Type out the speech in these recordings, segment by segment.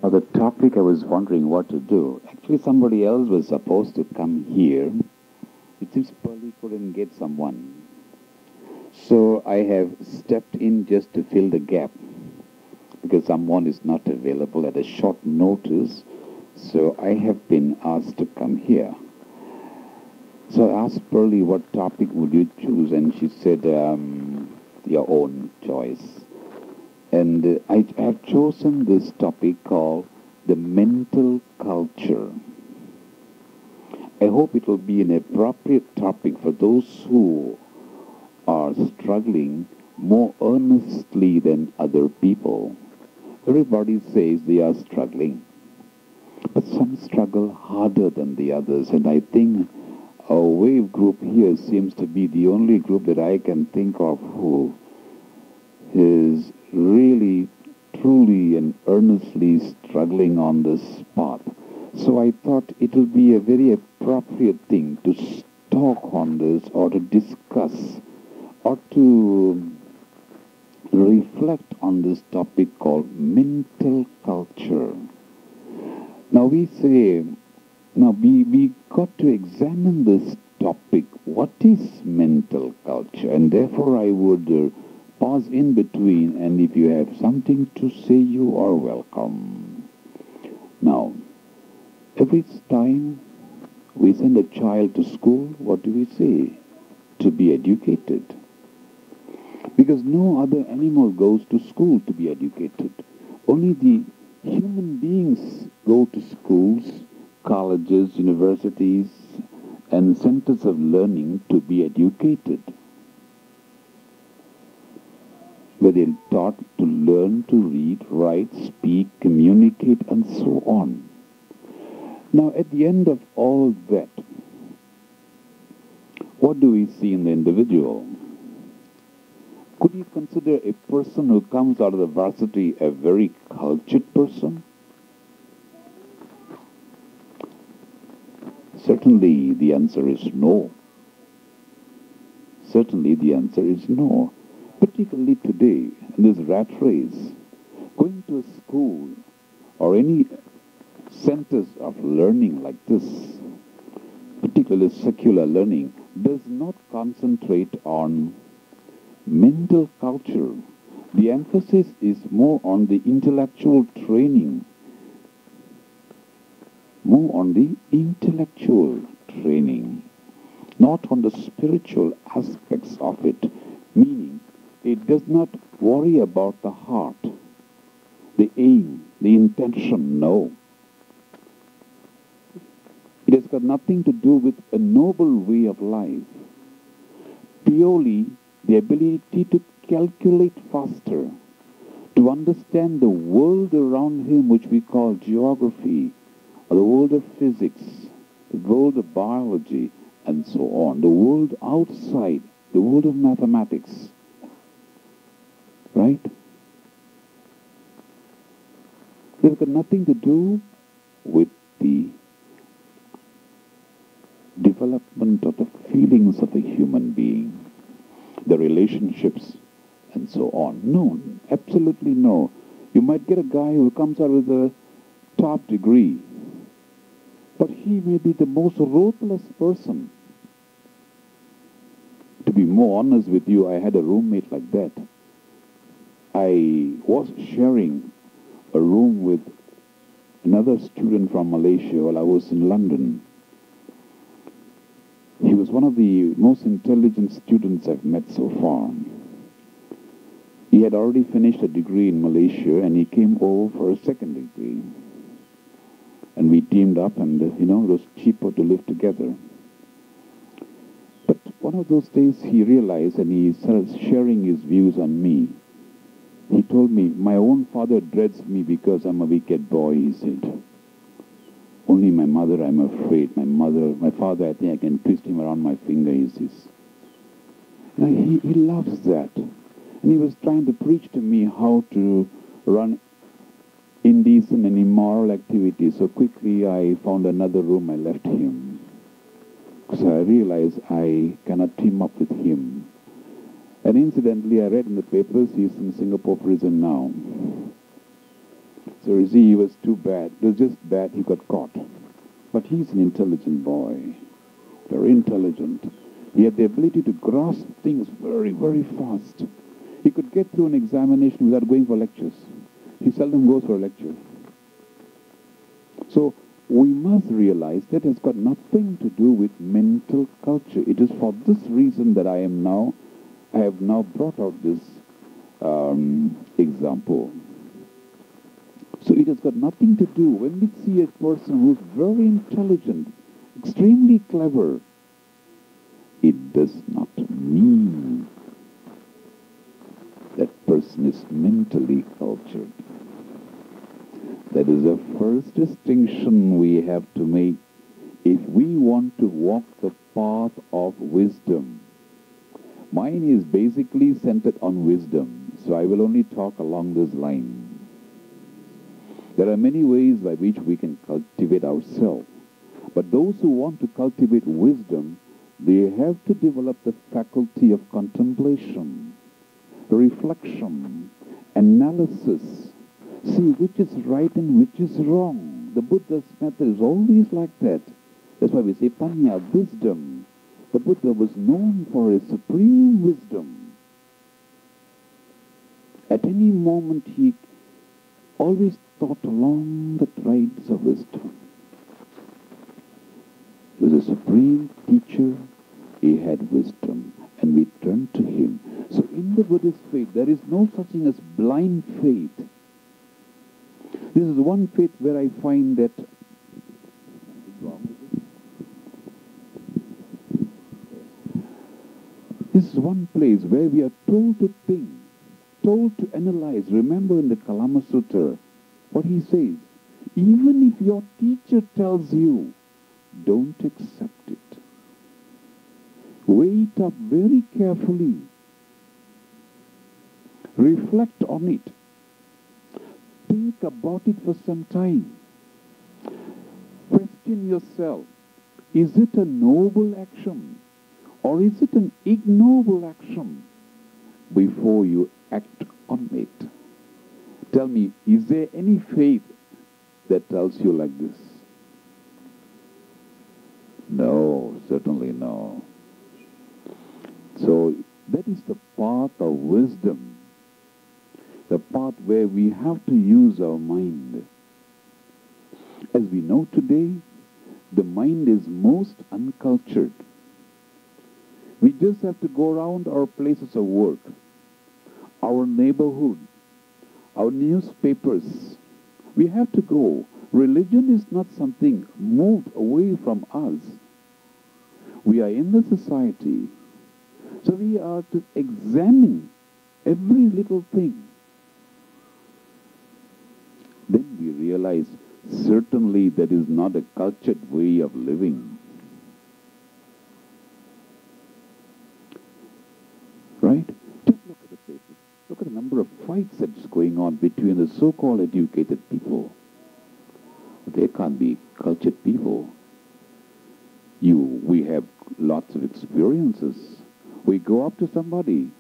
Now, the topic I was wondering what to do. Actually, somebody else was supposed to come here. It seems Pearlie couldn't get someone. So I have stepped in just to fill the gap because someone is not available at a short notice. So I have been asked to come here. So I asked Pearlie, what topic would you choose? And she said, your own choice. And I have chosen this topic called the mental culture. I hope it will be an appropriate topic for those who are struggling more earnestly than other people. Everybody says they are struggling, but some struggle harder than the others. And I think our WAVE group here seems to be the only group that I can think of who is really, truly and earnestly struggling on this path. So I thought it will be a very appropriate thing to talk on this or to discuss or to reflect on this topic called mental culture. Now we got to examine this topic. What is mental culture? And therefore I would pause in between, and if you have something to say, you are welcome. Now, every time we send a child to school, what do we say? To be educated. Because no other animal goes to school to be educated. Only the human beings go to schools, colleges, universities, and centers of learning to be educated, where they're taught to learn to read, write, speak, communicate, and so on. Now, at the end of all that, what do we see in the individual? Could you consider a person who comes out of the varsity a very cultured person? Certainly the answer is no. Certainly the answer is no. Particularly today, in this rat race, going to a school or any centers of learning like this, particularly secular learning, does not concentrate on mental culture. The emphasis is more on the intellectual training, not on the spiritual aspects of it, meaning it does not worry about the heart, the aim, the intention, no. It has got nothing to do with a noble way of life. Purely the ability to calculate faster, to understand the world around him, which we call geography, or the world of physics, the world of biology, and so on, the world outside, the world of mathematics. Right? They've got nothing to do with the development of the feelings of a human being, the relationships, and so on. No, absolutely no. You might get a guy who comes out with a top degree, but he may be the most ruthless person. To be more honest with you, I had a roommate like that. I was sharing a room with another student from Malaysia while I was in London. He was one of the most intelligent students I've met so far. He had already finished a degree in Malaysia and he came over for a second degree. And we teamed up and, it was cheaper to live together. But one of those days he realized and he started sharing his views on me. He told me, my own father dreads me because I'm a wicked boy, he said. Only my mother, I'm afraid. My father, I think I can twist him around my finger, he says. Now, he loves that. And he was trying to preach to me how to run indecent and immoral activities. So quickly I found another room, I left him. Because I realized I cannot team up with him. And incidentally, I read in the papers he's in Singapore prison now. So you see, he was too bad. It was just bad he got caught. But he's an intelligent boy, very intelligent. He had the ability to grasp things very, very fast. He could get through an examination without going for lectures. He seldom goes for a lecture. So we must realize that has got nothing to do with mental culture. It is for this reason that I have now brought out this example. So it has got nothing to do, when we see a person who is very intelligent, extremely clever, it does not mean that person is mentally cultured. That is the first distinction we have to make if we want to walk the path of wisdom. Mine is basically centered on wisdom, so I will only talk along this line. There are many ways by which we can cultivate ourselves. But those who want to cultivate wisdom, they have to develop the faculty of contemplation, reflection, analysis. See which is right and which is wrong. The Buddha's method is always like that. That's why we say Panya, wisdom. The Buddha was known for his supreme wisdom. At any moment he always thought along the trades of wisdom. He was a supreme teacher. He had wisdom, and we turn to him. So in the Buddhist faith, there is no such thing as blind faith. This is one faith where I find that this is one place where we are told to think, told to analyze. Remember in the Kalama Sutta, what he says, even if your teacher tells you, don't accept it. Weigh it up very carefully. Reflect on it. Think about it for some time. Question yourself, is it a noble action or is it an ignoble action before you act on it? Tell me, is there any faith that tells you like this? No, certainly no. So that is the path of wisdom, the path where we have to use our mind. As we know today, the mind is most uncultured. We just have to go around our places of work, our neighborhood, our newspapers. We have to go. Religion is not something moved away from us. We are in the society. So we are to examine every little thing. Then we realize certainly that is not a cultured way of living. Right? Just look at the papers. Look at the number of fights that's going on between the so-called educated people. They can't be cultured people. We have lots of experiences. We go up to somebody.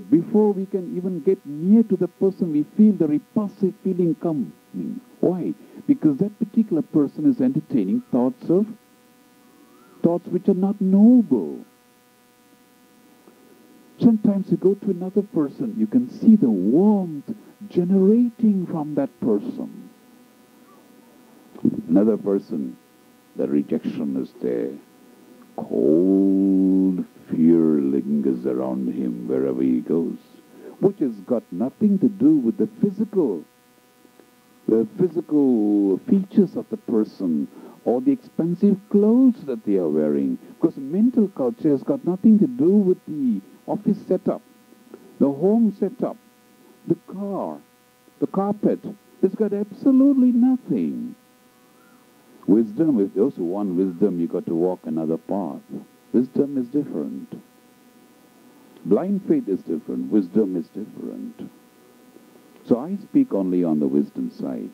Before we can even get near to the person, we feel the repulsive feeling coming. Why? Because that particular person is entertaining thoughts which are not noble. Sometimes you go to another person, you can see the warmth generating from that person. Another person, the rejection is there. Cold fear lingers around him wherever he goes, which has got nothing to do with the physical features of the person or the expensive clothes that they are wearing. Because mental culture has got nothing to do with the office setup, the home setup, the car, the carpet. It's got absolutely nothing. Wisdom, if those who want wisdom, you've got to walk another path. Wisdom is different. Blind faith is different. Wisdom is different. So I speak only on the wisdom side.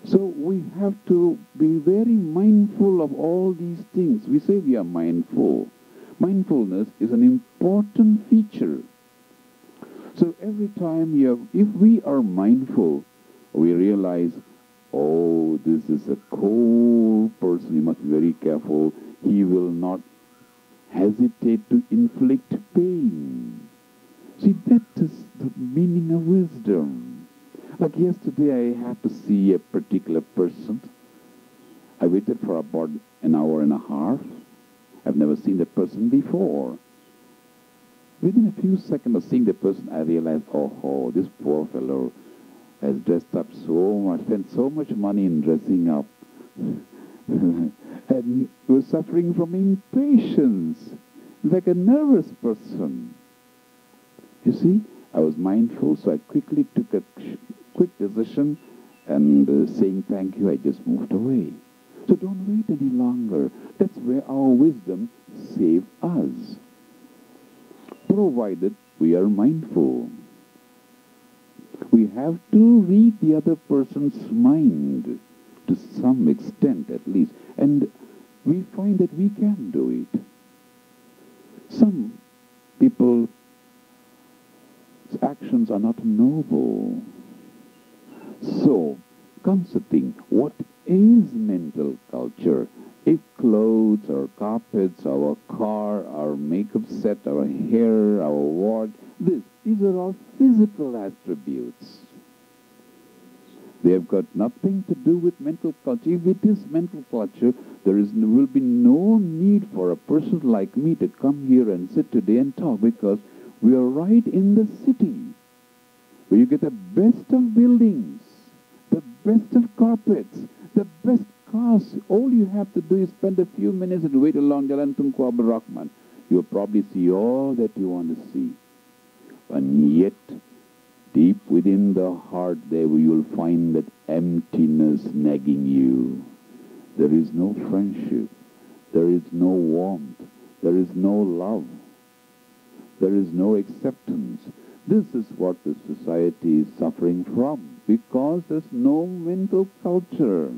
So we have to be very mindful of all these things. We say we are mindful. Mindfulness is an important feature. So every time if we are mindful, we realize, oh, this is a cold person, he must be very careful. He will not hesitate to inflict pain. See, that is the meaning of wisdom. Like yesterday, I had to see a particular person. I waited for about an hour and a half. I've never seen that person before. Within a few seconds of seeing the person, I realized, oh, this poor fellow has dressed up so much, spent so much money in dressing up, and was suffering from impatience, like a nervous person. You see, I was mindful, so I quickly took a quick decision, and saying thank you, I just moved away. So don't wait any longer. That's where our wisdom saves us, provided we are mindful. We have to read the other person's mind, to some extent at least, and we find that we can do it. Some people's actions are not noble. So comes the thing, what is mental culture? If clothes, our carpets, our car, our makeup set, our hair, our watch, these are all physical attributes. They have got nothing to do with mental culture. If it is mental culture, will be no need for a person like me to come here and sit today and talk, because we are right in the city, where you get the best of buildings, the best of carpets, the best cars. All you have to do is spend a few minutes and wait along Jalan Tunku Abdul Rahman. You'll probably see all that you want to see. And yet, deep within the heart there, you'll find that emptiness nagging you. There is no friendship. There is no warmth. There is no love. There is no acceptance. This is what the society is suffering from, because there's no mental culture.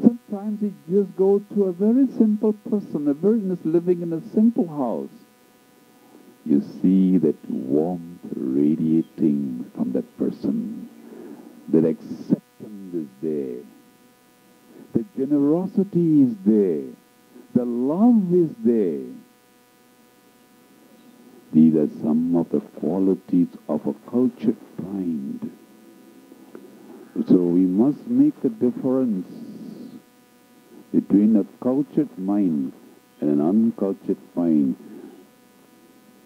Sometimes you just go to a very simple person, a person is living in a simple house. You see that warmth radiating from that person. That acceptance is there. The generosity is there. The love is there. These are some of the qualities of a cultured mind. So we must make a difference between a cultured mind and an uncultured mind.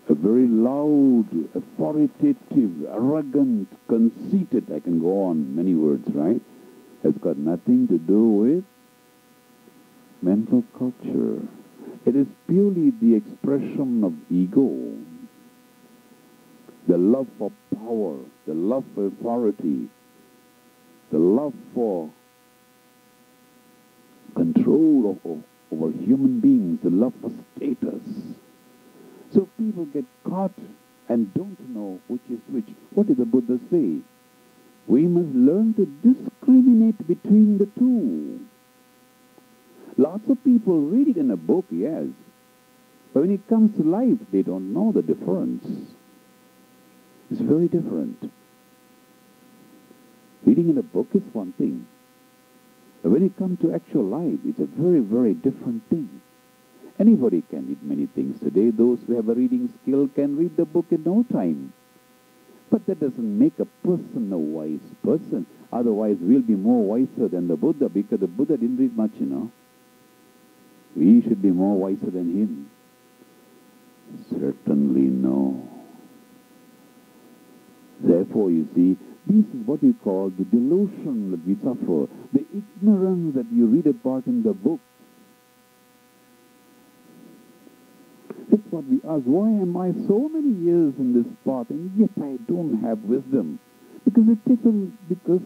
A very loud, authoritative, arrogant, conceited, I can go on many words, right? Has got nothing to do with mental culture. It is purely the expression of ego. The love for power, the love for authority, the love for control over human beings, the love for status. So people get caught and don't know which is which. What did the Buddha say? We must learn to discriminate between the two. Lots of people read it in a book, yes. But when it comes to life, they don't know the difference. It's very different. Reading in a book is one thing. But when it comes to actual life, it's a very, very different thing. Anybody can read many things today. Those who have a reading skill can read the book in no time. But that doesn't make a person a wise person. Otherwise, we'll be more wiser than the Buddha, because the Buddha didn't read much, We should be more wiser than him. Certainly no. Therefore, you see, this is what we call the delusion that we suffer, the ignorance that you read about in the book. That's what we ask. Why am I so many years in this path and yet I don't have wisdom? Because because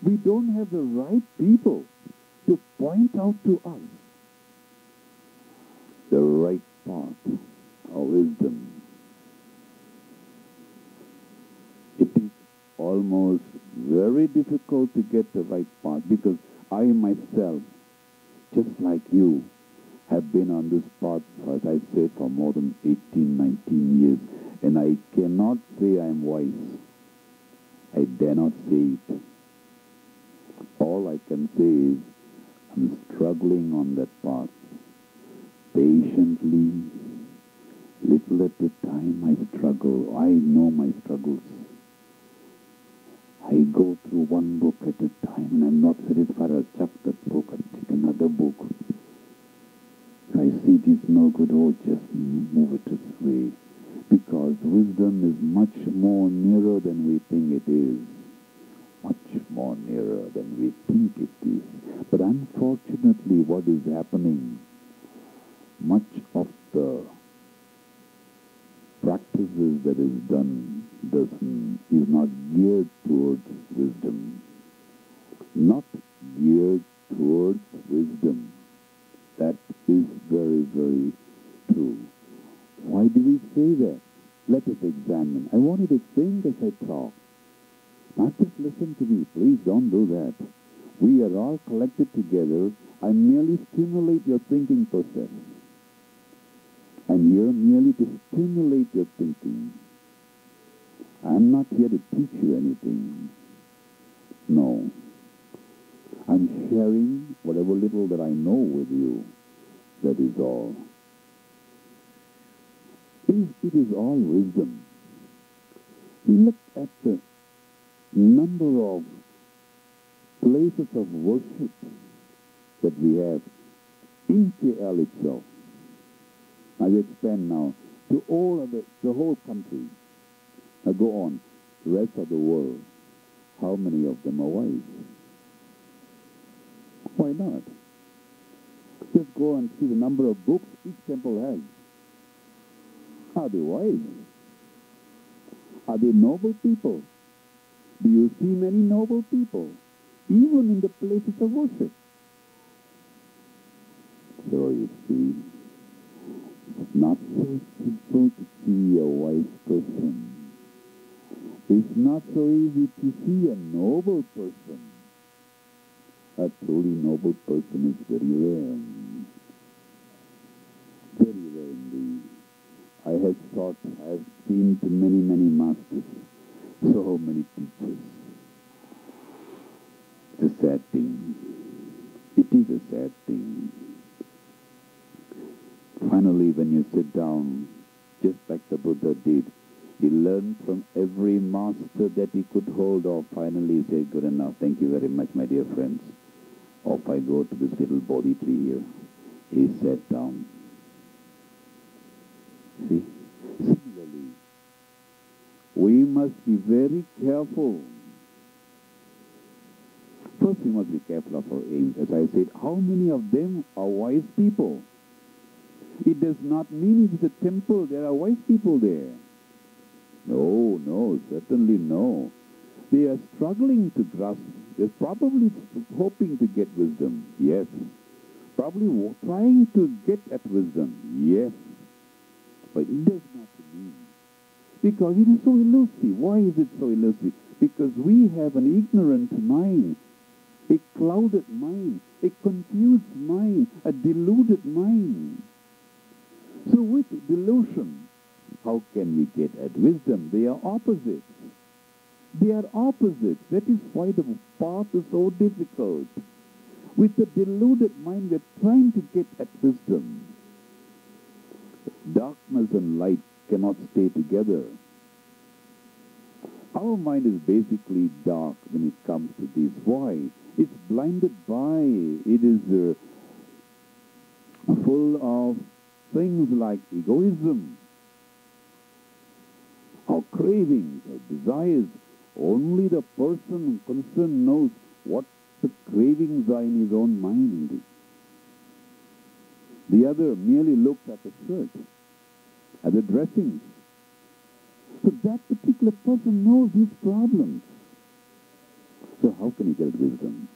we don't have the right people to point out to us the right path of wisdom. It is almost very difficult to get the right path, because I myself, just like you, have been on this path, as I said, for more than 18, 19 years. And I cannot say I am wise. I dare not say it. All I can say is I'm struggling on that path. Patiently, little at a time I struggle. I know my struggles. I go through one book at a time and I'm not satisfied. I'll chuck that book and take another book. If I see it is no good, oh, just move it away. Because wisdom is much more nearer than we think it is. Much more nearer than we think it is. But unfortunately, what is happening, much of the practices that is done is not geared towards wisdom. Not geared towards wisdom. That is very, very true. Why do we say that? Let us examine. I want you to think as I talk. Not just listen to me. Please don't do that. We are all collected together. I merely stimulate your thinking process. I'm here merely to stimulate your thinking. I'm not here to teach you anything. No. I'm sharing whatever little that I know with you. That is all. It is all wisdom. Look at the number of places of worship that we have in KL itself. I will expand now to all of the whole country. Now go on, the rest of the world. How many of them are wise? Why not? Just go and see the number of books each temple has. Are they wise? Are they noble people? Do you see many noble people, even in the places of worship? So you see, it's not so simple to see a wise person. It's not so easy to see a noble person. A truly noble person is very rare. Very rare indeed. I have seen to many, many masters, so many teachers. It's a sad thing. It is a sad thing. Finally, when you sit down, just like the Buddha did, he learned from every master that he could hold off. Finally, he said, good enough. Thank you very much, my dear friends. Off I go to this little Bodhi tree here. He sat down. See? Similarly, we must be very careful. First, we must be careful of our aims. As I said, how many of them are wise people? It does not mean it is a temple, there are wise people there. No, certainly no. They are struggling to grasp. They're probably hoping to get wisdom. Yes. Probably trying to get at wisdom. Yes. But it does not mean. Because it is so elusive. Why is it so elusive? Because we have an ignorant mind, a clouded mind, a confused mind, a deluded mind. So with delusion, how can we get at wisdom? They are opposites. They are opposites. That is why the path is so difficult. With the deluded mind, we are trying to get at wisdom. Darkness and light cannot stay together. Our mind is basically dark when it comes to this. Why? It's blinded by, it is full of things like egoism, our cravings, our desires. Only the person concerned knows what the cravings are in his own mind. The other merely looks at the shirt, at the dressings. So that particular person knows his problems. So how can he get wisdom?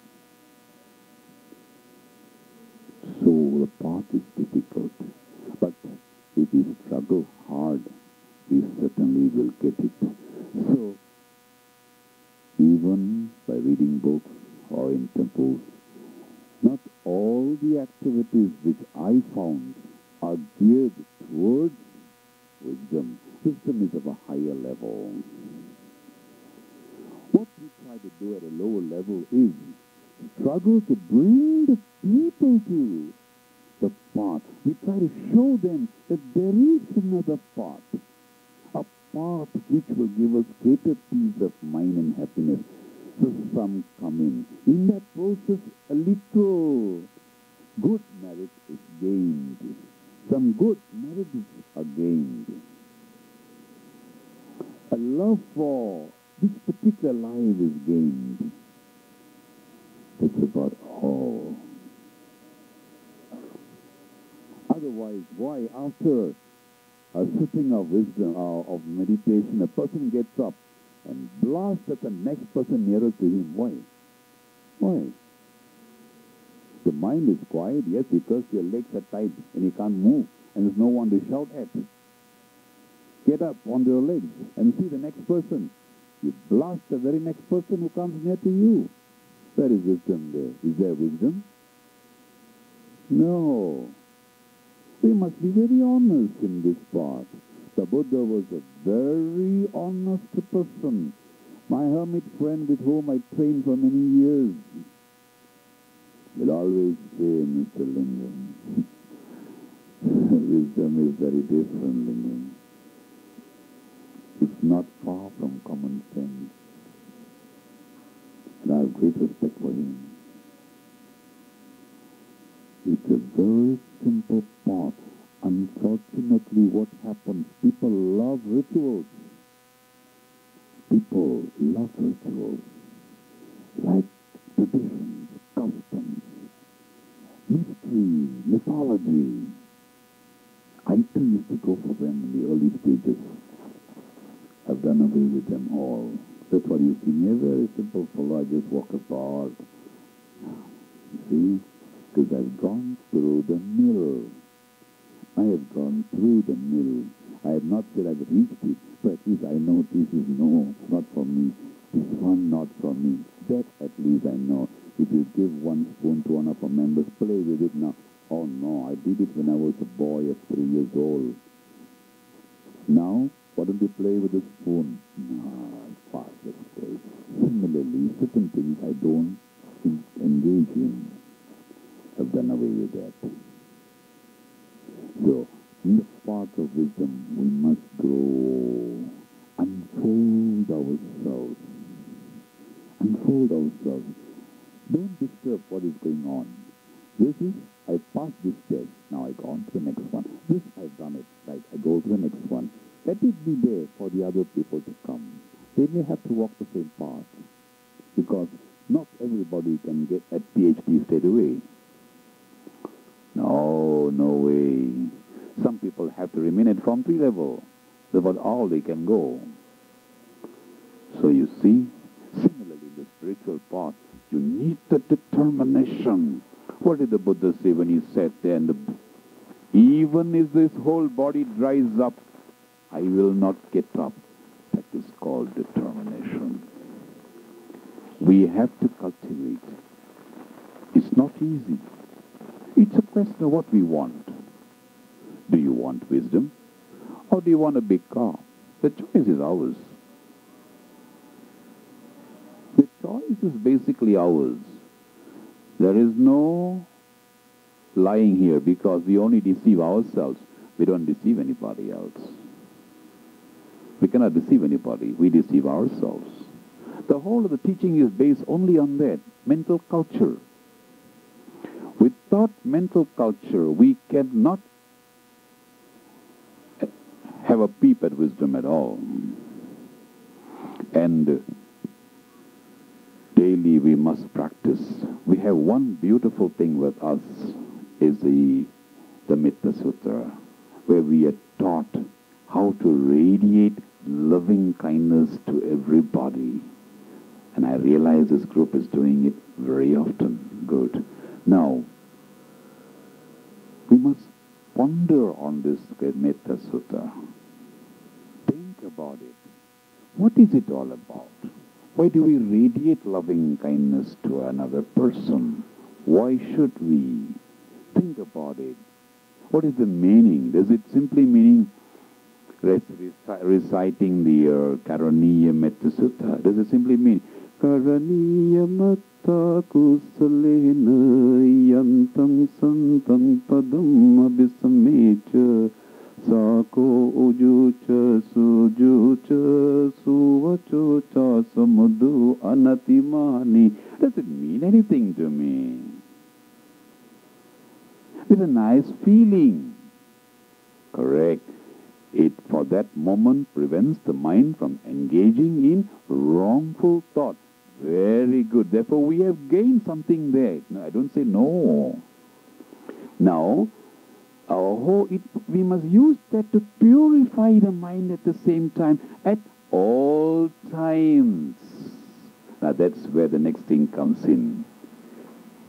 So the path is difficult. But if we struggle hard, we certainly will get it. So even by reading books or in temples, not all the activities which I found are geared towards wisdom. Wisdom is of a higher level. What we try to do at a lower level is struggle to bring the people to the path. We try to show them that there is another path, a path which will give us greater peace of mind and happiness. So some come in. In that process, a little good merit is gained. Some good merits are gained. A love for this particular life is gained. That's about all. Otherwise, why after a sitting of wisdom, of meditation, a person gets up and blasts at the next person nearer to him? Why? Why? The mind is quiet, yes, because your legs are tight and you can't move and there's no one to shout at. Get up on your legs and see the next person. You blast the very next person who comes near to you. Where is wisdom there? Is there wisdom? No. We must be very honest in this part. The Buddha was a very honest person. My hermit friend with whom I trained for many years will always say, Mr. Lingam, wisdom is very different, Lingam. It's not far from common sense. And I have great respect for him. It's a very simple path. Unfortunately, what happens, people love rituals. People love rituals. Like traditions, customs, mystery, mythology. I too used to go for them in the early stages. I've done away with them all. That's what you see me, a very simple fellow. I just walk apart. You see? Because I've gone through the mill. I have gone through the mill. I have not said I've reached it, but at least I know this is no, it's not for me. This one not for me. That at least I know. If you give one spoon to one of our members, play with it now. Oh no, I did it when I was a boy of 3 years old. Now, why don't you play with a spoon? No, fast mistake. Similarly, certain things I don't engage in. I've done away with that. So, in the path of wisdom, we must grow, unfold ourselves. Unfold ourselves. Don't disturb what is going on. This is, I passed this test, now I go on to the next one. This, I've done it, right, I go to the next one. Let it be there for the other people to come. They may have to walk the same path, because not everybody can get a PhD straight away. No, no way. Some people have to remain at Form 3 level. That's about all they can go. So you see, similarly in the spiritual path, you need the determination. What did the Buddha say when he sat there and even if this whole body dries up, I will not get up. That is called determination. We have to cultivate. It's not easy. It's a question of what we want. Do you want wisdom? Or do you want a big car? The choice is ours. The choice is basically ours. There is no lying here because we only deceive ourselves. We don't deceive anybody else. We cannot deceive anybody. We deceive ourselves. The whole of the teaching is based only on that, mental culture. Without mental culture, we cannot have a peep at wisdom at all. And daily we must practice. We have one beautiful thing with us, is the Mitta Sutra, where we are taught how to radiate loving kindness to everybody. And I realize this group is doing it very often. Good. Now, we must ponder on this Metta Sutta. Think about it. What is it all about? Why do we radiate loving kindness to another person? Why should we? Think about it. What is the meaning? Does it simply mean reciting the Karaniya Metta Sutta. Does it simply mean Karaniya Metta Kusalena Yantam Santam Padam Abhisamecha Sako Ujucha Sujucha Suvachocha Samudu Anatimani? Does it mean anything to me? With a nice feeling. Correct. It, for that moment, prevents the mind from engaging in wrongful thought. Very good. Therefore, we have gained something there. No, I don't say no. Now, we must use that to purify the mind at the same time, at all times. Now, that's where the next thing comes in.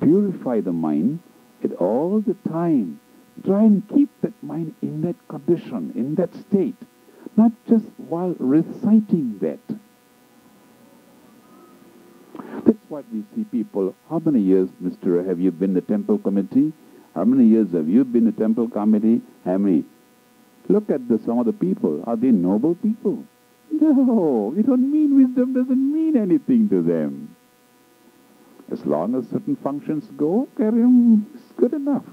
Purify the mind at all the time. Try and keep that mind in that condition, in that state, not just while reciting that. That's what we see people. How many years, Mr. have you been the temple committee? How many years have you been the temple committee? How many? Look at some of the people. Are they noble people? No, we don't mean wisdom doesn't mean anything to them. As long as certain functions go, carry on, it's good enough.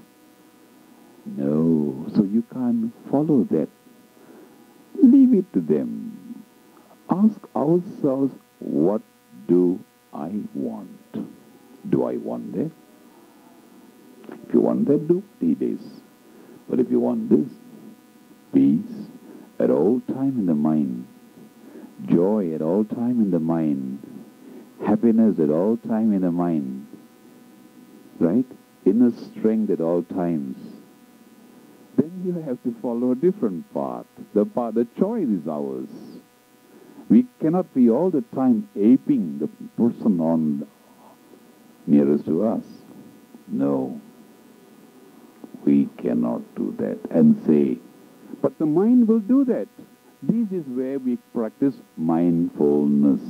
No, so you can't follow that. Leave it to them. Ask ourselves, what do I want? Do I want that? If you want that, do what it is. But if you want this, peace at all time in the mind, joy at all time in the mind, happiness at all time in the mind, right? Inner strength at all times, then you have to follow a different path. The choice is ours. We cannot be all the time aping the person on nearest to us. No. We cannot do that and say, but the mind will do that. This is where we practice mindfulness.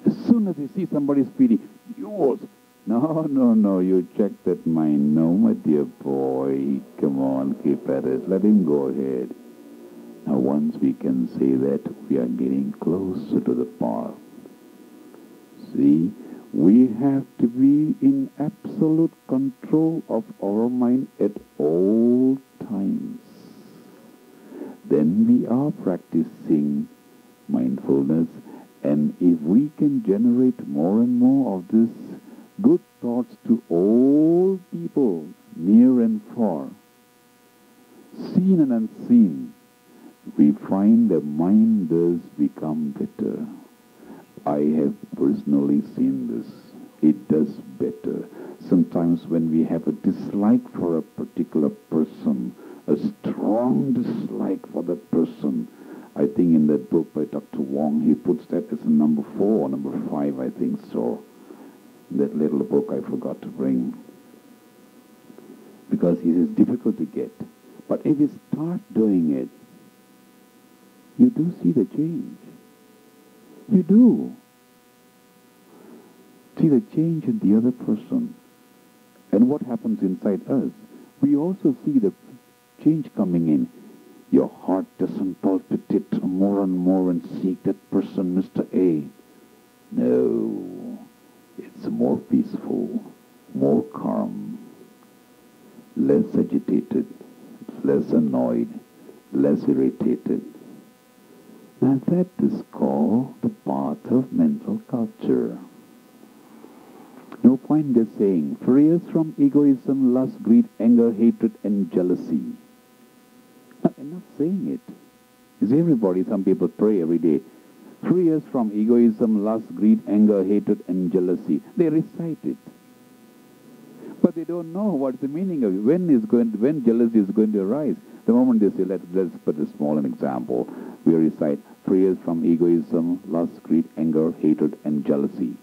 As soon as you see somebody speeding, yours. No, you check that mind. No, my dear boy, come on, keep at it. Let him go ahead. Now, once we can say that, we are getting closer to the path. See, we have to be in absolute control of our mind at all times. Then we are practicing mindfulness, and if we can generate more and more of this good thoughts to all people, near and far, seen and unseen, we find the mind does become better. I have personally seen this. It does better. Sometimes when we have a dislike for a particular person, a strong dislike for that person, I think in that book by Dr. Wong, he puts that as a number 4 or number 5, I think so. That little book I forgot to bring. Because it is difficult to get. But if you start doing it, you do see the change. You do. See the change in the other person. And what happens inside us? We also see the change coming in. Your heart doesn't palpitate more and more and seek that person, Mr. A. No. It's more peaceful, more calm, less agitated, less annoyed, less irritated. And that is called the path of mental culture. No point in saying, free us from egoism, lust, greed, anger, hatred, and jealousy. Not enough saying it. You see, everybody, some people pray every day. Free us from egoism, lust, greed, anger, hatred, and jealousy. They recite it. But they don't know what's the meaning of it. When jealousy is going to arise. The moment they say, let's put a small example. We recite, free us from egoism, lust, greed, anger, hatred, and jealousy.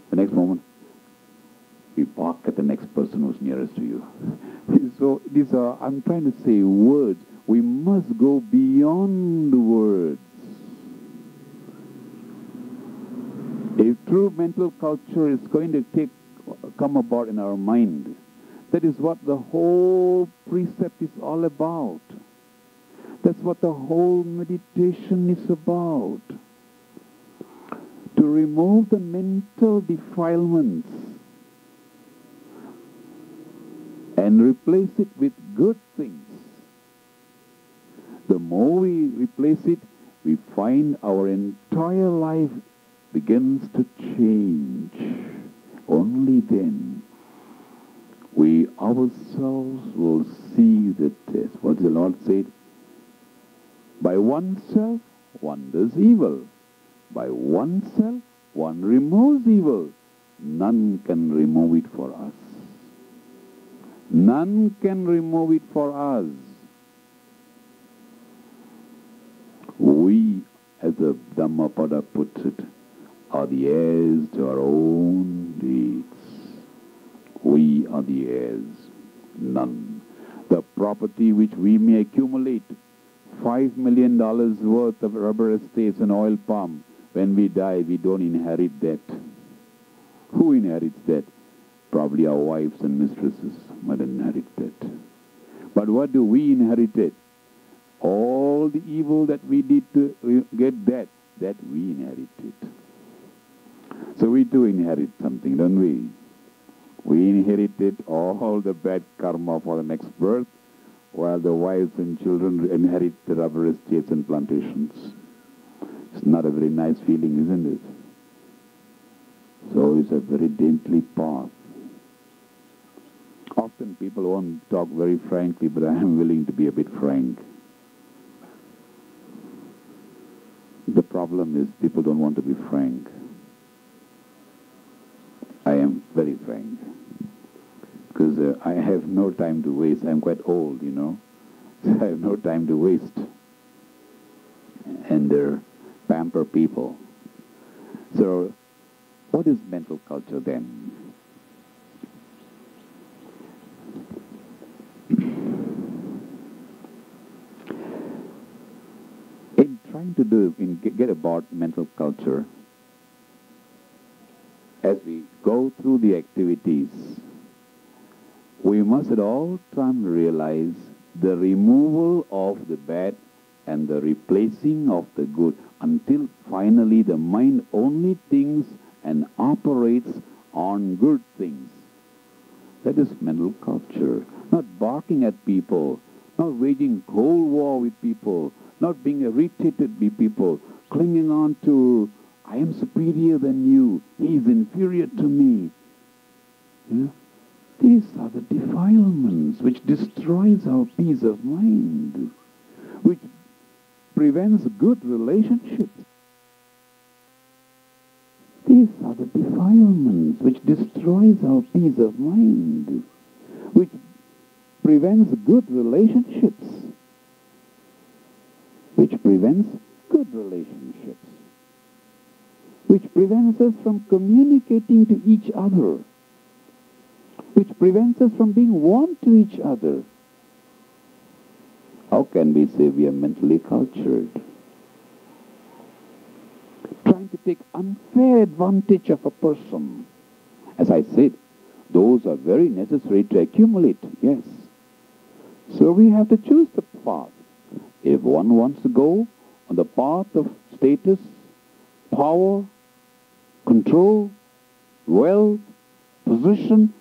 The next moment, we bark at the next person who's nearest to you. So these are, I'm trying to say words. We must go beyond the words. If true mental culture is going to come about in our mind, that is what the whole precept is all about. That's what the whole meditation is about. To remove the mental defilements and replace it with good things. The more we replace it, we find our entire life begins to change. Only then we ourselves will see the test. What the Lord said? By oneself, one does evil. By oneself, one removes evil. None can remove it for us. None can remove it for us. We, as the Dhammapada puts it, are the heirs to our own deeds. We are the heirs. None. The property which we may accumulate, $5 million worth of rubber estates and oil palm, when we die, we don't inherit that. Who inherits that? Probably our wives and mistresses might inherit that. But what do we inherit it? All the evil that we did to get that we inherited. So we do inherit something, don't we? We inherited all the bad karma for the next birth, while the wives and children inherit the rubber estates and plantations. It's not a very nice feeling, isn't it? So it's a very dainty path. Often people won't talk very frankly, but I am willing to be a bit frank. The problem is people don't want to be frank. I am very frank. Because I have no time to waste. I'm quite old, you know. So I have no time to waste. And they're pamper people. So, what is mental culture then? In trying to get about mental culture, as we go through the activities, we must at all times realize the removal of the bad and the replacing of the good, until finally the mind only thinks and operates on good things. That is mental culture. Not barking at people, not waging cold war with people, not being irritated with people, clinging on to, I am superior than you, he is inferior to me. You know? These are the defilements which destroys our peace of mind, which prevents good relationships. These are the defilements which destroys our peace of mind, which prevents good relationships, which prevents good relationships, which prevents us from communicating to each other, which prevents us from being warm to each other. How can we say we are mentally cultured? Trying to take unfair advantage of a person. As I said, those are very necessary to accumulate, yes. So we have to choose the path. If one wants to go on the path of status, power, control, wealth, position,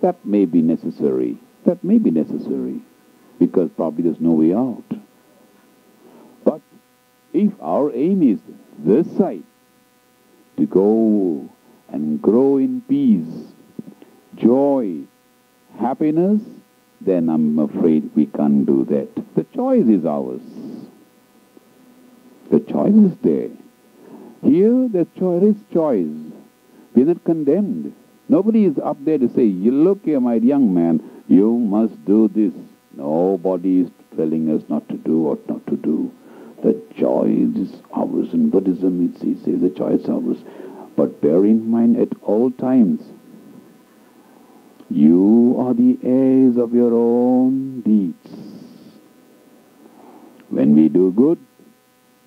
that may be necessary. That may be necessary, because probably there's no way out. But if our aim is this side, to go and grow in peace, joy, happiness, then I'm afraid we can't do that. The choice is ours. The choice is there. Here, there is choice. We're not condemned. Nobody is up there to say, you look here, my young man, you must do this. Nobody is telling us not to do or not to do. The choice is ours. In Buddhism, it says the choice is ours. But bear in mind at all times, you are the heirs of your own deeds. When we do good,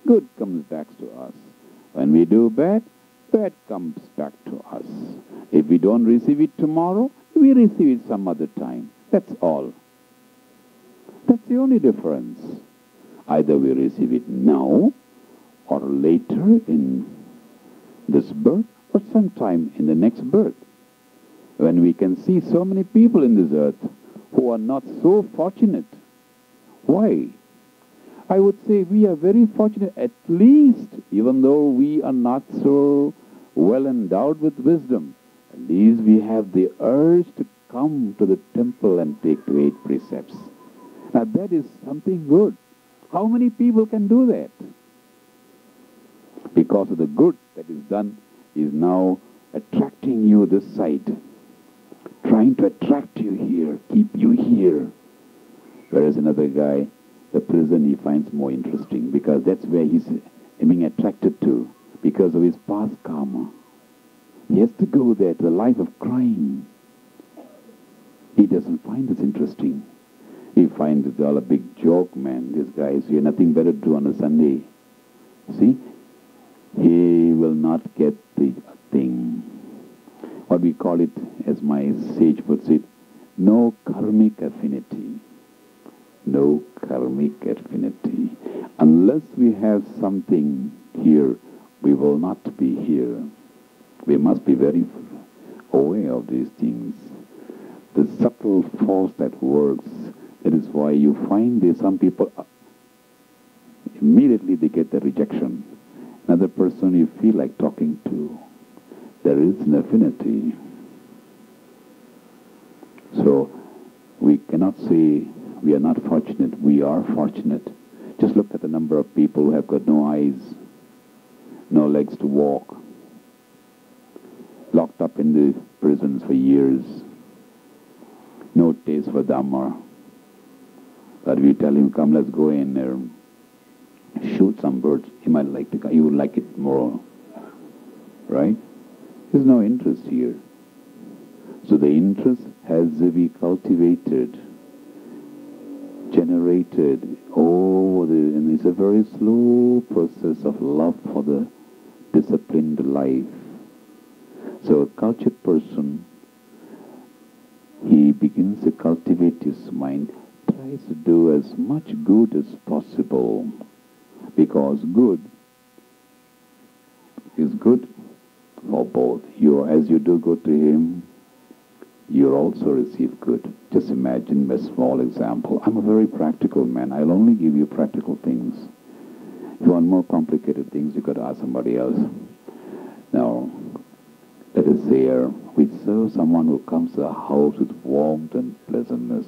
good comes back to us. When we do bad, bad comes back to us. If we don't receive it tomorrow, we receive it some other time. That's all. That's the only difference. Either we receive it now or later in this birth or sometime in the next birth. When we can see so many people in this earth who are not so fortunate. Why? I would say we are very fortunate, at least, even though we are not so well endowed with wisdom, at least we have the urge to come to the temple and take to 8 precepts. Now that is something good. How many people can do that? Because of the good that is done is now attracting you this side, trying to attract you here, keep you here. Whereas another guy, the prison he finds more interesting because that's where he's being attracted to because of his past karma. He has to go there to the life of crime. He doesn't find this interesting. He finds it all a big joke, man. These guys, you have nothing better to do on a Sunday. See? He will not get the thing. What we call it, as my sage puts it, no karmic affinity. No karmic affinity. Unless we have something here, we will not be here. We must be very aware of these things. The subtle force that works, that is why you find there some people, immediately they get the rejection. Another person you feel like talking to, there is an affinity. So we cannot say we are not fortunate. We are fortunate. Just look at the number of people who have got no eyes, no legs to walk, locked up in the prisons for years, no taste for Dhamma. But we tell him, come, let's go in there, shoot some birds. He might like to come. He would like it more. Right? There's no interest here. So the interest has to be cultivated, generated and it's a very slow process of love for the disciplined life. So a cultured person, he begins to cultivate his mind, tries to do as much good as possible, because good is good for both. As you do good to him, you'll also receive good. Just imagine a small example. I'm a very practical man. I'll only give you practical things. If you want more complicated things, you've got to ask somebody else. Now, let us say we serve someone who comes to the house with warmth and pleasantness.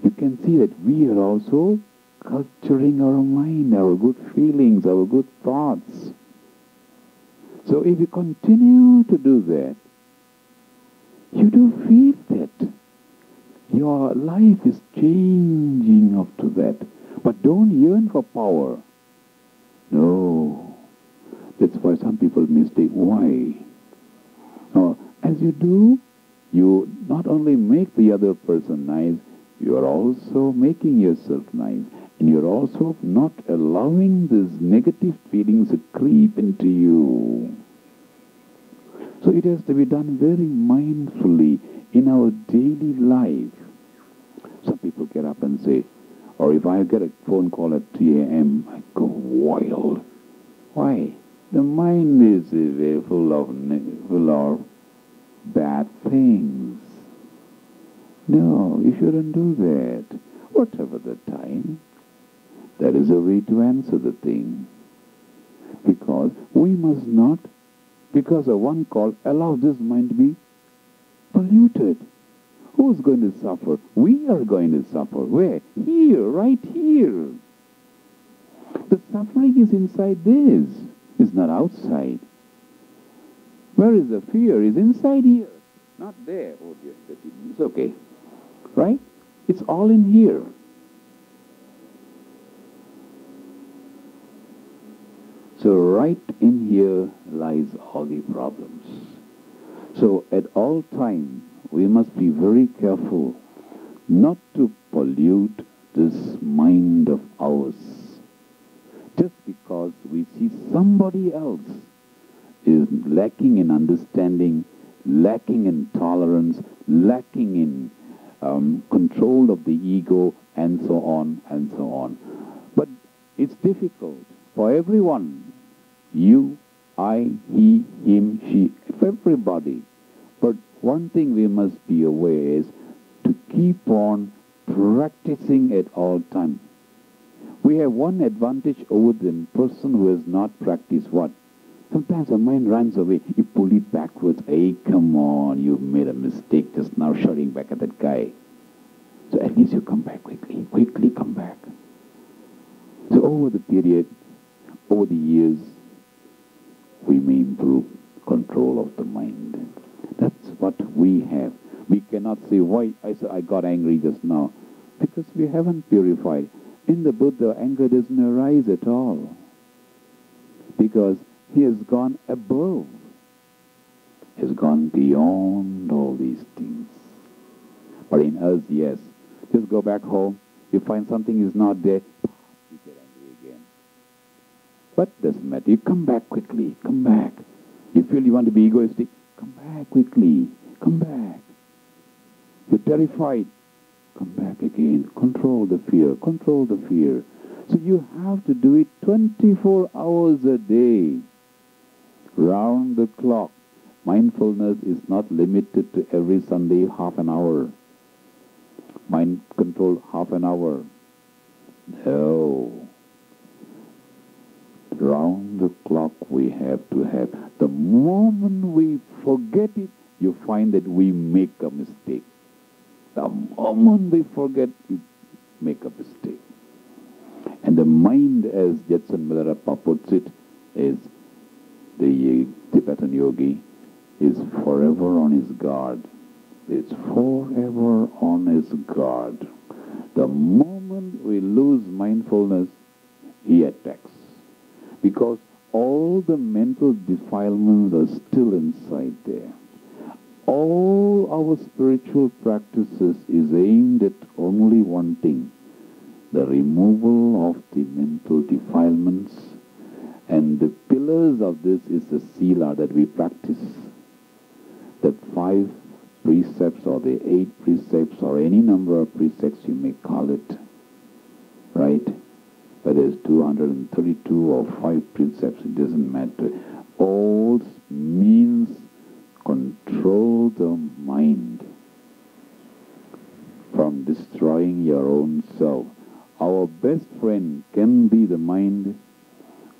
You can see that we are also culturing our mind, our good feelings, our good thoughts. So if you continue to do that, you do feel that your life is changing up to that. But don't yearn for power. No. That's why some people mistake. Why? Now, as you do, you not only make the other person nice, you are also making yourself nice. And you're also not allowing these negative feelings to creep into you. So it has to be done very mindfully in our daily life. Some people get up and say, or if I get a phone call at 3 a.m., I go wild. Why? The mind is full of bad things. No, you shouldn't do that. Whatever the time, there is a way to answer the thing. Because we must not, because of one call, allow this mind to be polluted. Who's going to suffer? We are going to suffer. Where? Here, right here. The suffering is inside this. It's not outside. Where is the fear? It's inside here. Not there. Oh dear, it's okay. Right? It's all in here. So right in here lies all the problems. So at all times, we must be very careful not to pollute this mind of ours. Just because we see somebody else is lacking in understanding, lacking in tolerance, lacking in control of the ego, and so on and so on. But It's difficult for everyone. You, I, he, him, she, for everybody. But one thing we must be aware is to keep on practicing at all times. We have one advantage over the person who has not practiced what? Sometimes the mind runs away. You pull it backwards. Hey, come on, you made a mistake just now shouting back at that guy. So at least you come back quickly. Quickly come back. So over the period, over the years, we may improve control of the mind. That's what we have. We cannot say, why I got angry just now. Because we haven't purified. In the Buddha, anger doesn't arise at all. Because he has gone above. Has gone beyond all these things. But in us, yes. Just go back home. You find something is not there. You get angry again. But doesn't matter. You come back quickly. Come back. You feel you want to be egoistic. Come back quickly. Come back. You're terrified. Come back again. Control the fear. Control the fear. So you have to do it 24 hours a day. Round the clock. Mindfulness is not limited to every Sunday half an hour. Mind control half an hour. No. Round the clock we have to have. The moment we forget it, you find that we make a mistake. The moment we forget, we make a mistake. And the mind, as Jetson Milarepa puts it, is the Tibetan yogi, is forever on his guard. It's forever on his guard. The moment we lose mindfulness, he attacks. Because all the mental defilements are still inside there. All our spiritual practices is aimed at only one thing, the removal of the mental defilements. And the pillars of this is the sila that we practice. The 5 precepts or the 8 precepts or any number of precepts you may call it. Right? Whether it's 232 or 5 precepts, it doesn't matter. All means control the mind from destroying your own self. Our best friend can be the mind.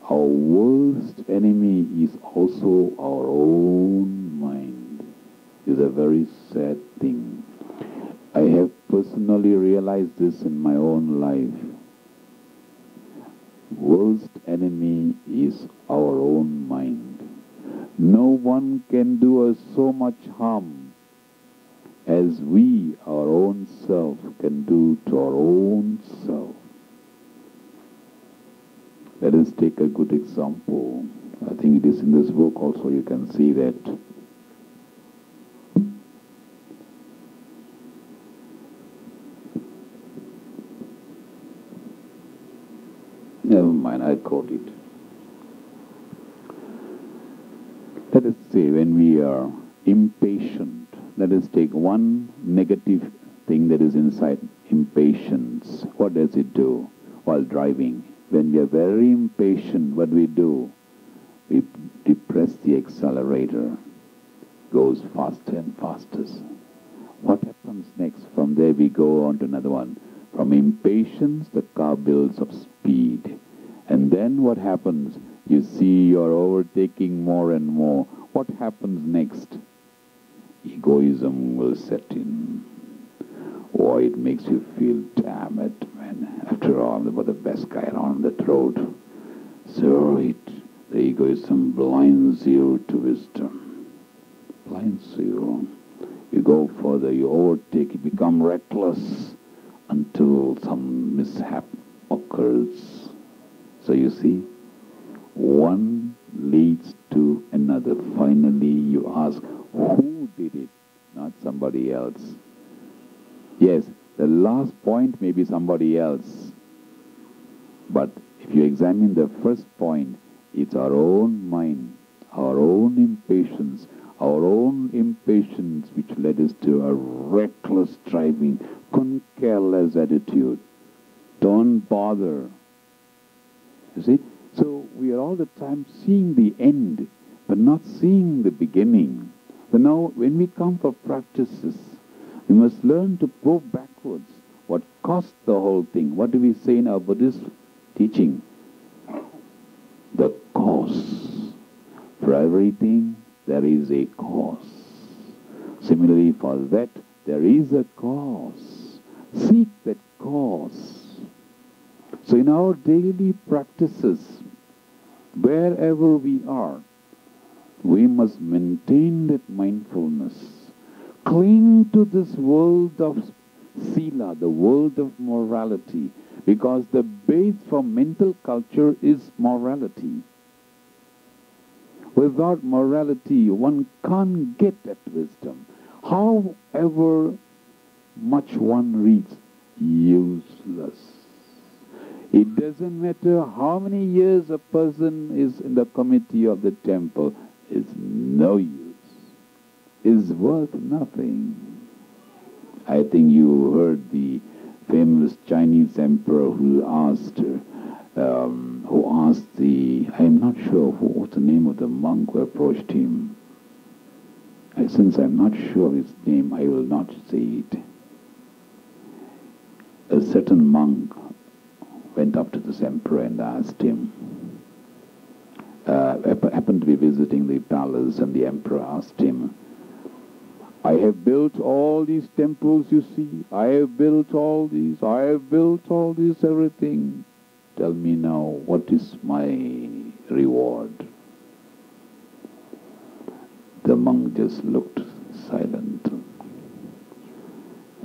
Our worst enemy is also our own mind. It's a very sad thing. I have personally realized this in my own life. Worst enemy is our own mind. No one can do us so much harm as we, our own self, can do to our own self. Let us take a good example. I think it is in this book also, you can see that. Never mind, I quote it. Let us say when we are impatient, let us take one negative thing that is inside, impatience. What does it do while driving? When we are very impatient, what we do? We depress the accelerator. Goes faster and faster. What happens next? From there we go on to another one. From impatience, the car builds up speed. And then what happens? You see you're overtaking more and more. What happens next? Egoism will set in. Oh, it makes you feel, damn it, man. After all, I'm the best guy around that road. So the egoism blinds you to wisdom. Blinds you. You go further, you overtake, you become reckless until some mishap occurs. So you see, one leads to another. Finally, you ask, who did it? Not somebody else. Yes, the last point may be somebody else. But if you examine the first point, it's our own mind, our own impatience which led us to a reckless driving, careless attitude. Don't bother. You see? So we are all the time seeing the end, but not seeing the beginning. So now, when we come for practices, we must learn to go backwards. What caused the whole thing? What do we say in our Buddhist teaching? The cause. For everything, there is a cause. Similarly, for that, there is a cause. Seek that cause. So in our daily practices, wherever we are, we must maintain that mindfulness. Cling to this world of sila, the world of morality, because the base for mental culture is morality. Without morality, one can't get at wisdom. However much one reads, useless. It doesn't matter how many years a person is in the committee of the temple, it's no use. It's worth nothing. I think you heard the famous Chinese emperor who asked I'm not sure what's the name of the monk who approached him. Since I'm not sure of his name, I will not say it. A certain monk went up to this emperor and asked him, happened to be visiting the palace, and the emperor asked him, I have built all these temples, you see. I have built all these. I have built all this, everything. Tell me now, what is my reward? The monk just looked silent,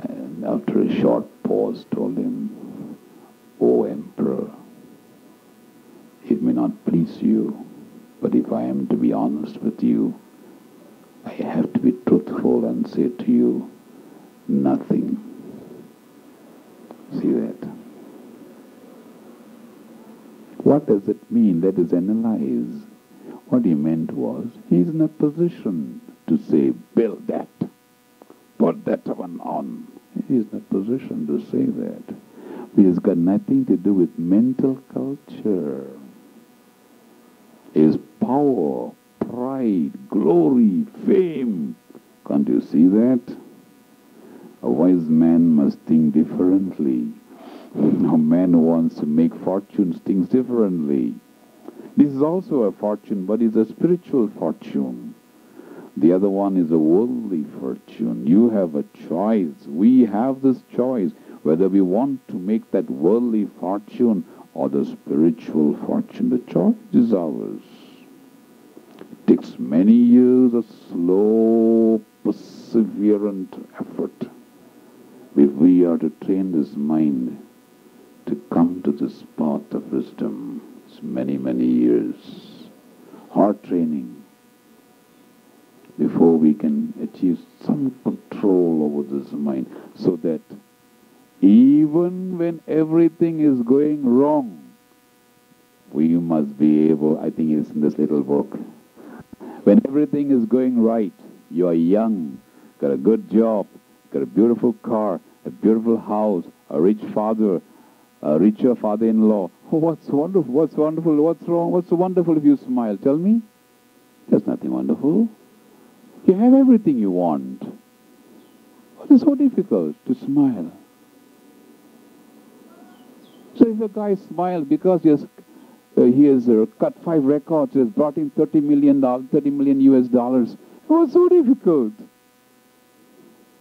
and after a short pause told him, O Emperor, it may not please you, but if I am to be honest with you, I have to be truthful and say to you, nothing. See that? What does it mean? Let us analyze. What he meant was, he's in a position to say, build that, put that one on. He's in a position to say that. But it's got nothing to do with mental culture. It's power, pride, glory, fame. Can't you see that? A wise man must think differently. A man who wants to make fortunes thinks differently. This is also a fortune, but it's a spiritual fortune. The other one is a worldly fortune. You have a choice. We have this choice, whether we want to make that worldly fortune or the spiritual fortune. The choice is ours. It takes many years of slow, perseverant effort if we are to train this mind to come to this path of wisdom. It's many, many years. Hard training before we can achieve some control over this mind, so that even when everything is going wrong, we must be able, I think it's in this little book, when everything is going right, you are young, got a good job, got a beautiful car, a beautiful house, a rich father, a richer father-in-law. Oh, what's wonderful, what's wonderful, what's wrong, what's so wonderful if you smile? Tell me. There's nothing wonderful. You have everything you want. What is so difficult to smile? So if a guy smiles because he has cut 5 records, he has brought in $30 million US dollars, what's so difficult?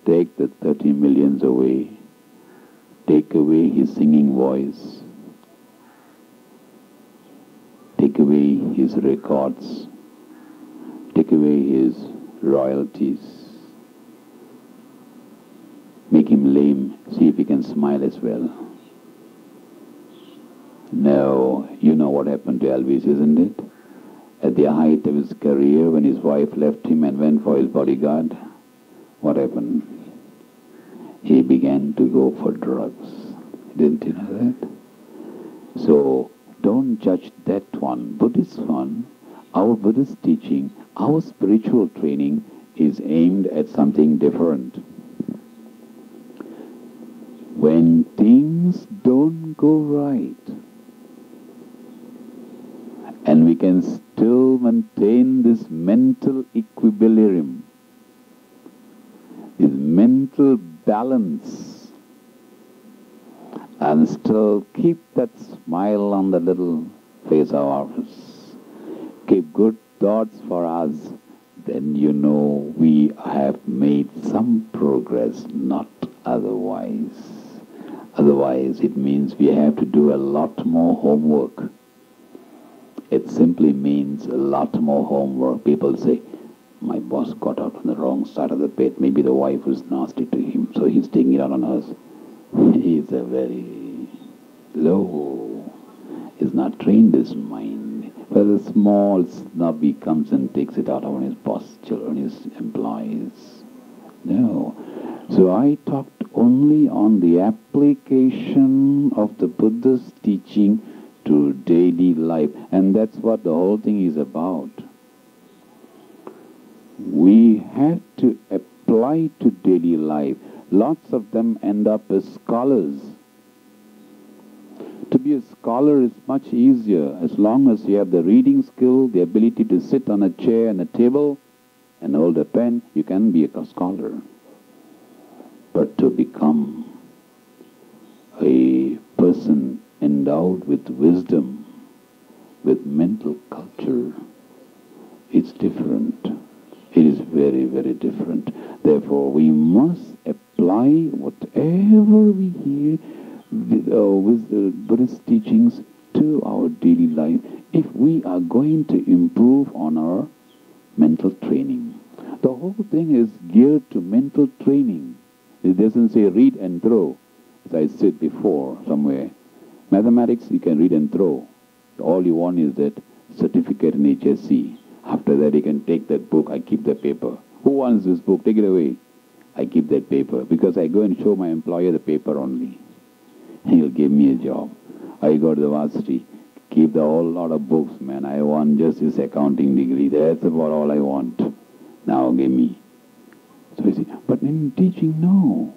Take the 30 millions away. Take away his singing voice. Take away his records. Take away his royalties. Make him lame. See if he can smile as well. No, you know what happened to Elvis, isn't it? At the height of his career, when his wife left him and went for his bodyguard, what happened? He began to go for drugs. Didn't you know that? So, don't judge that one. Buddhist one, our Buddhist teaching, our spiritual training is aimed at something different. When things don't go right, And we can still maintain this mental equilibrium, this mental balance, and still keep that smile on the little face of ours. Keep good thoughts for us, then you know we have made some progress, not otherwise. Otherwise, it means we have to do a lot more homework. It simply means a lot more homework. People say, my boss got out on the wrong side of the bed. Maybe the wife was nasty to him, so he's taking it out on us. He's a very low. He's not trained his mind. But a small snobby comes and takes it out on his boss, children, his employees. No. So I talked only on the application of the Buddha's teaching to daily life. And that's what the whole thing is about. We have to apply to daily life. Lots of them end up as scholars. To be a scholar is much easier as long as you have the reading skill, the ability to sit on a chair and a table and hold a pen, you can be a scholar. But to become a person endowed with wisdom, with mental culture, it's different. It is very, very different. Therefore, we must apply whatever we hear with the Buddhist teachings to our daily life if we are going to improve on our mental training. The whole thing is geared to mental training. It doesn't say read and throw, as I said before somewhere. Mathematics, you can read and throw. All you want is that certificate in HSC. After that, you can take that book. I keep the paper. Who wants this book? Take it away. I keep that paper because I go and show my employer the paper only. He'll give me a job. I go to the varsity. Keep the whole lot of books, man. I want just this accounting degree. That's about all I want. Now give me. So you see, but in teaching, no.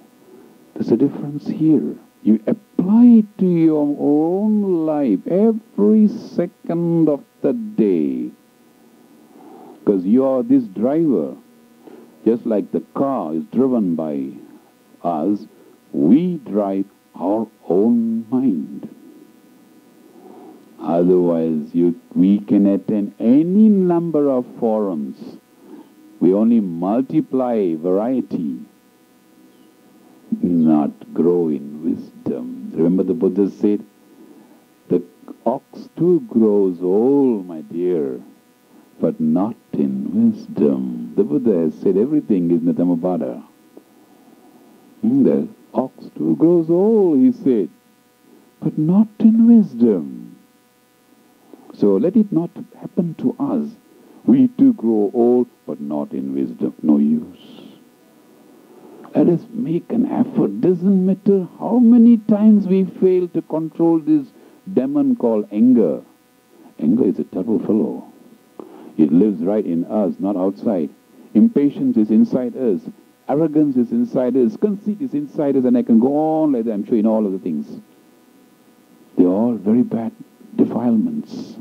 There's a difference here. You apply it to your own life every second of the day. Because you are this driver. Just like the car is driven by us, we drive our own mind. Otherwise, we can attend any number of forums. We only multiply variety, not grow in wisdom. Remember the Buddha said, the ox too grows old, my dear, but not in wisdom. The Buddha has said everything is Nitamapada. The ox too grows old, he said, but not in wisdom. So let it not happen to us. We too grow old, but not in wisdom. No use. Let us make an effort. Doesn't matter how many times we fail to control this demon called anger. Anger is a terrible fellow. It lives right in us, not outside. Impatience is inside us. Arrogance is inside us. Conceit is inside us. And I can go on like that. I'm sure you know all of the things. They're all very bad defilements.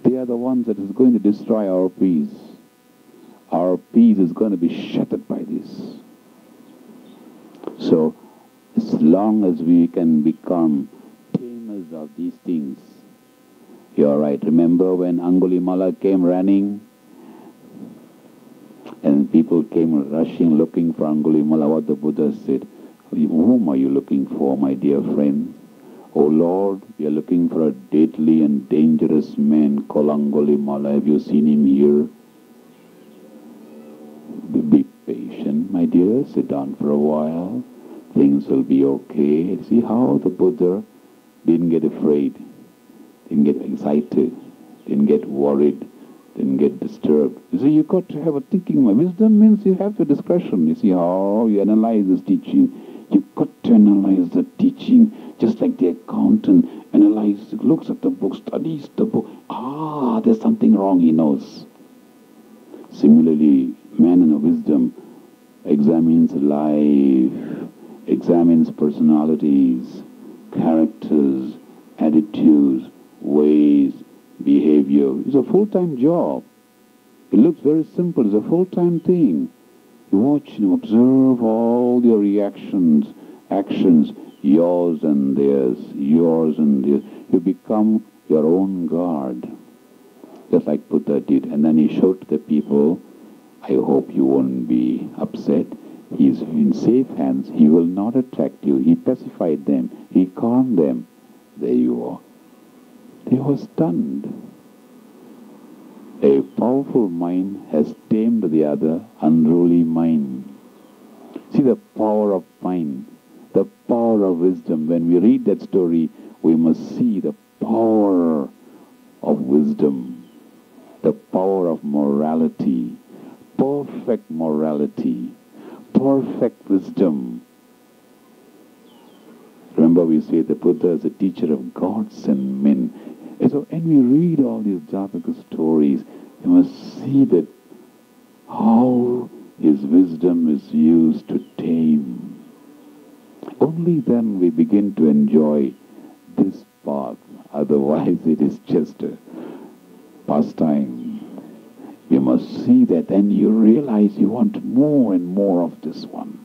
They are the ones that is going to destroy our peace. Our peace is going to be shattered by this. So, as long as we can become tamers of these things, you're right. Remember when Angulimala came running and people came rushing looking for Angulimala, what the Buddha said, whom are you looking for, my dear friend? Oh Lord, we are looking for a deadly and dangerous man called Angulimala. Have you seen him here? Be patient, my dear. Sit down for a while. Things will be okay. See how the Buddha didn't get afraid, didn't get excited, didn't get worried, didn't get disturbed. You see, you got to have a thinking. Wisdom means you have the discretion. You see how you analyze this teaching. You've got to analyze the teaching, just like the accountant analyzes, looks at the book, studies the book. Ah, there's something wrong, he knows. Similarly, man in wisdom examines life, examines personalities, characters, attitudes, ways, behavior. It's a full-time job. It looks very simple. It's a full-time thing. You watch and observe all their reactions, actions, yours and theirs, yours and theirs. You become your own guard, just like Buddha did. And then he showed to the people, I hope you won't be upset. He's in safe hands. He will not attack you. He pacified them. He calmed them. There you are. They were stunned. A powerful mind has tamed the other unruly mind. See the power of mind, the power of wisdom. When we read that story, we must see the power of wisdom, the power of morality, perfect morality, perfect wisdom. Remember we say the Buddha is a teacher of gods and men. And so when we read all these Jataka stories, you must see that how his wisdom is used to tame. Only then we begin to enjoy this path. Otherwise it is just a pastime. You must see that and you realize you want more and more of this one.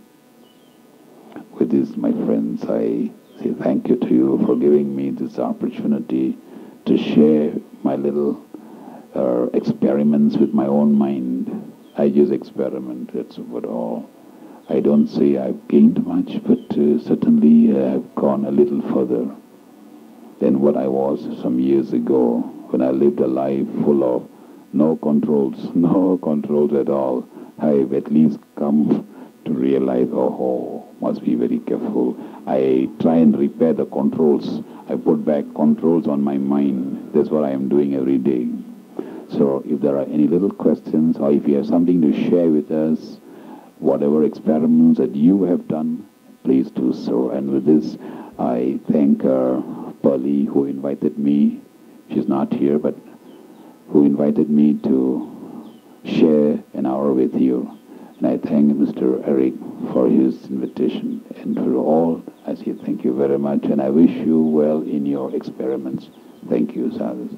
With this, my friends, I say thank you to you for giving me this opportunity to share my little experiments with my own mind. I just experiment, that's about all. I don't say I've gained much, but certainly I've gone a little further than what I was some years ago when I lived a life full of no controls at all. I've at least come to realize, oh, must be very careful. I try and repair the controls. I put back controls on my mind. That's what I am doing every day. So if there are any little questions or if you have something to share with us, whatever experiments that you have done, please do so. And with this, I thank Pearlie who invited me. She's not here, but who invited me to share an hour with you. And I thank Mr. Eric for his invitation. And for all, I say thank you very much. And I wish you well in your experiments. Thank you, Sadhu.